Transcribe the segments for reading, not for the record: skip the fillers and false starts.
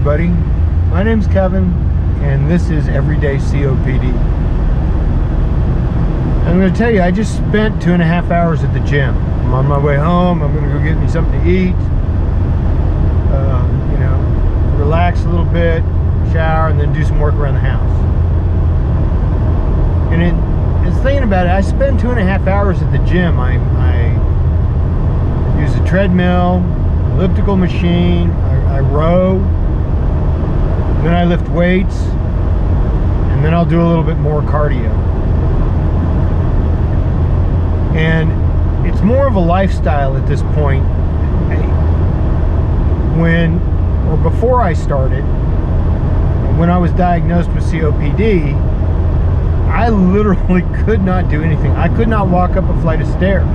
everybody. My name's Kevin, and this is Everyday COPD. I'm going to tell you, I just spent 2.5 hours at the gym. I'm on my way home. I'm going to go get me something to eat. Relax a little bit, shower, and then do some work around the house. And it's thinking about it, I spend 2.5 hours at the gym. I use a treadmill, elliptical machine, I row, then I lift weights, and then I'll do a little bit more cardio. And it's more of a lifestyle at this point. Before I started, when I was diagnosed with COPD, I literally could not do anything. I could not walk up a flight of stairs.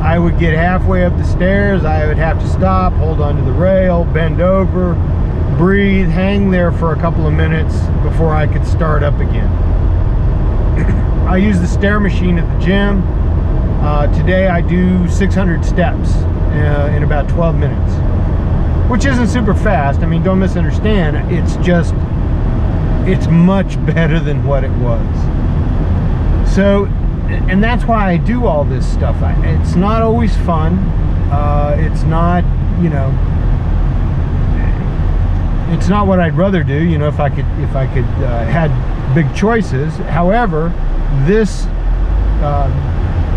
I would get halfway up the stairs, I would have to stop, hold onto the rail, bend over, breathe, hang there for a couple of minutes before I could start up again. I use the stair machine at the gym. Today I do 600 steps in about 12 minutes, which isn't super fast. I mean, don't misunderstand. It's much better than what it was. So, and that's why I do all this stuff. It's not always fun. It's not, it's not what I'd rather do, if I could had big choices. However, this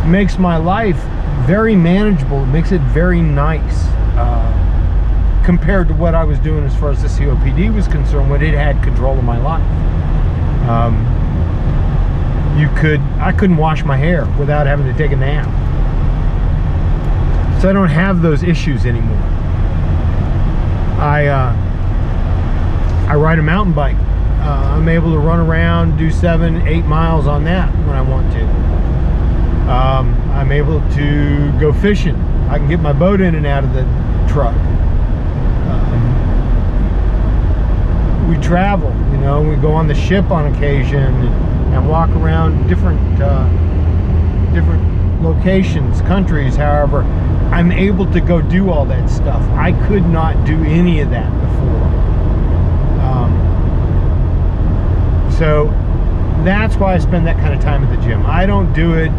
makes my life very manageable. It makes it very nice compared to what I was doing as far as the COPD was concerned, when it had control of my life. I couldn't wash my hair without having to take a nap. So I don't have those issues anymore. I ride a mountain bike. I'm able to run around, do 7-8 miles on that when I want to. I'm able to go fishing. I can get my boat in and out of the truck. We travel, we go on the ship on occasion and walk around different locations, countries. However, I'm able to go do all that stuff. I could not do any of that before. So that's why I spend that kind of time at the gym. I don't do it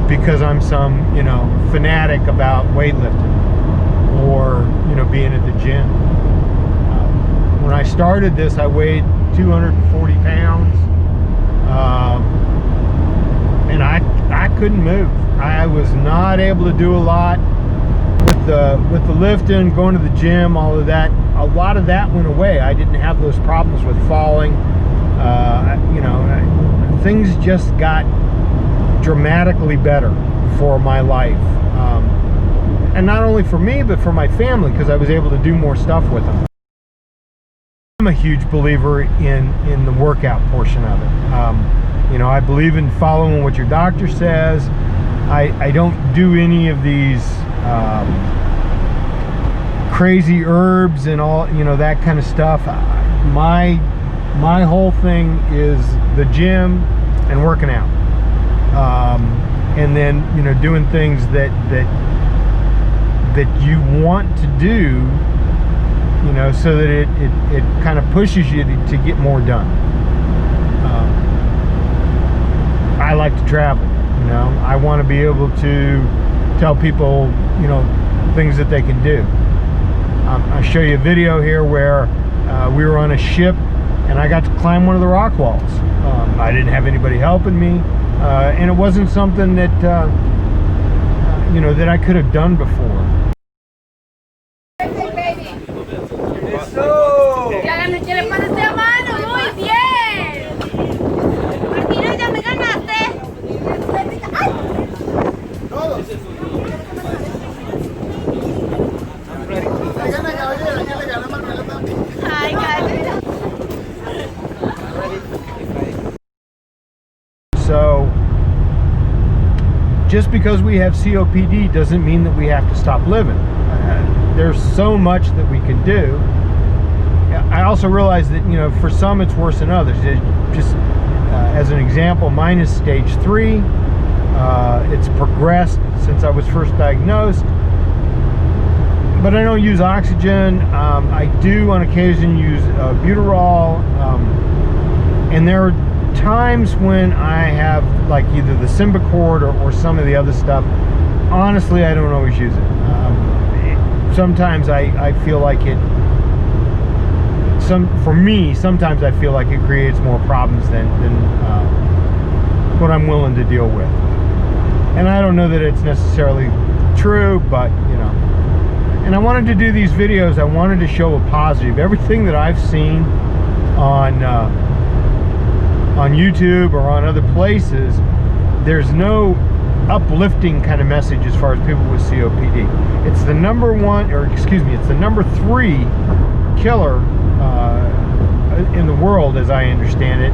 because I'm some, fanatic about weightlifting or, being at the gym. When I started this, I weighed 240 pounds, and I couldn't move. I was not able to do a lot with the lifting, going to the gym, all of that. A lot of that went away. I didn't have those problems with falling. Things just got dramatically better for my life, and not only for me, but for my family, because I was able to do more stuff with them. I'm a huge believer in the workout portion of it. I believe in following what your doctor says. I don't do any of these crazy herbs and all, that kind of stuff. My whole thing is the gym and working out, and then doing things that you want to do, so that it kind of pushes you to get more done. I like to travel, I want to be able to tell people, things that they can do. I'll show you a video here where we were on a ship and I got to climb one of the rock walls. I didn't have anybody helping me, and it wasn't something that, that I could have done before. So just because we have COPD doesn't mean that we have to stop living. There's so much that we can do. I also realize that, for some it's worse than others. Just as an example, mine is stage 3. It's progressed since I was first diagnosed. but I don't use oxygen. I do on occasion use buterol, and there are times when I have like either the Symbicort or some of the other stuff. Honestly, I don't always use it. Sometimes I feel like it. For me, sometimes I feel like it creates more problems than what I'm willing to deal with. And I don't know that it's necessarily true, but you know. And I wanted to do these videos. I wanted to show a positive. Everything that I've seen on YouTube or on other places, there's no uplifting kind of message as far as people with COPD. It's the number 3 killer in the world, as I understand it.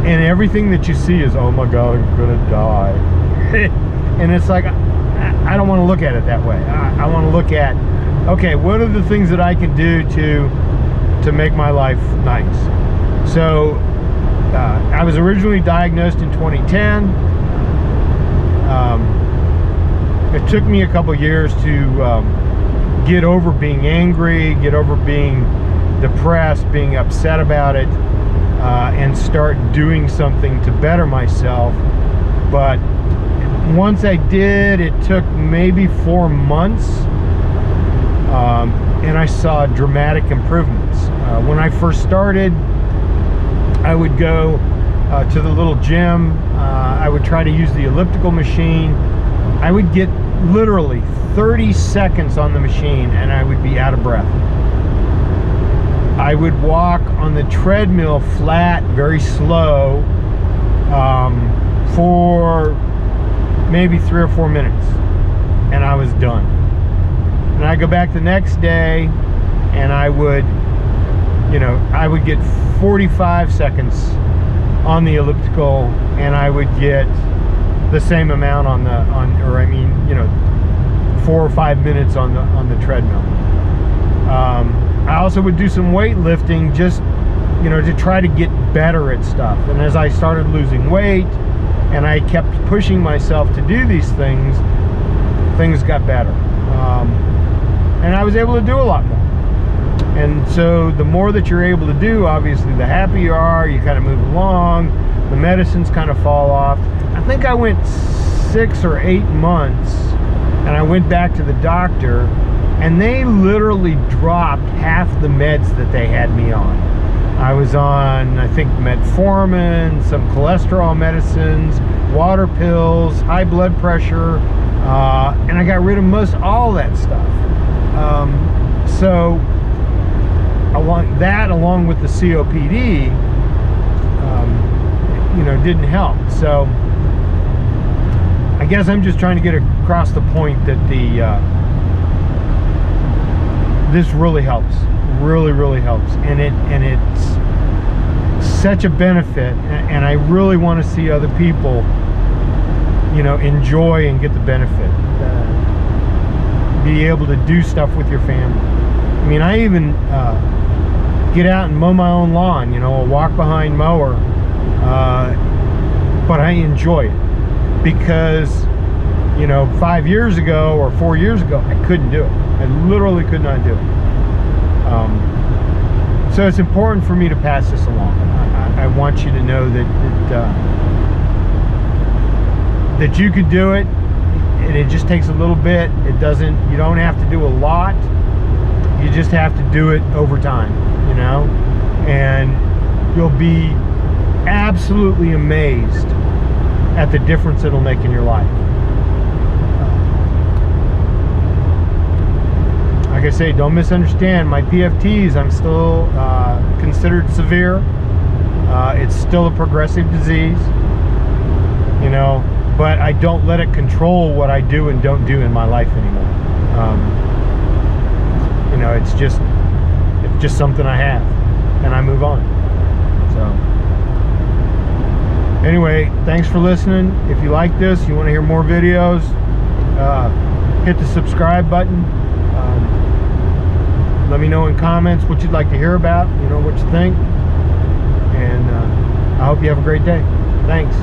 And everything that you see is, oh my God, I'm gonna die. And it's like, I don't want to look at it that way. I want to look at, okay, what are the things that I can do to make my life nice? So I was originally diagnosed in 2010. It took me a couple years to get over being angry, get over being depressed, being upset about it, and start doing something to better myself. But once I did, it took maybe 4 months, and I saw dramatic improvements. When I first started, I would go to the little gym. I would try to use the elliptical machine. I would get literally 30 seconds on the machine and I would be out of breath. I would walk on the treadmill flat, very slow, for maybe 3 or 4 minutes, and I was done. And I'd go back the next day and I would get 45 seconds on the elliptical, and I would get the same amount on 4 or 5 minutes on the treadmill. I also would do some weightlifting just to try to get better at stuff. And as I started losing weight and I kept pushing myself to do these things, things got better, and I was able to do a lot more. And so the more that you're able to do, obviously the happier you are. You kind of move along, the medicines kind of fall off. I think I went 6 or 8 months and I went back to the doctor, and they literally dropped half the meds that they had me on. I was on, I think, metformin, some cholesterol medicines, water pills, high blood pressure, and I got rid of most all that stuff. So along with the COPD, didn't help. So I guess I'm just trying to get across the point that this really helps, really helps, and it's such a benefit, and I really want to see other people, enjoy and get the benefit, be able to do stuff with your family. I mean, I even get out and mow my own lawn, a walk behind mower, but I enjoy it because 5 years ago or 4 years ago I couldn't do it. I literally could not do it. So it's important for me to pass this along. I want you to know that you could do it, and it just takes a little bit. You don't have to do a lot. You just have to do it over time, and you'll be absolutely amazed at the difference it'll make in your life. Like I say, don't misunderstand my PFTs. I'm still considered severe. It's still a progressive disease, but I don't let it control what I do and don't do in my life anymore. It's just something I have, and I move on. So anyway, thanks for listening. If you like this, you want to hear more videos, hit the subscribe button. Let me know in comments what you'd like to hear about, what you think. And I hope you have a great day. Thanks.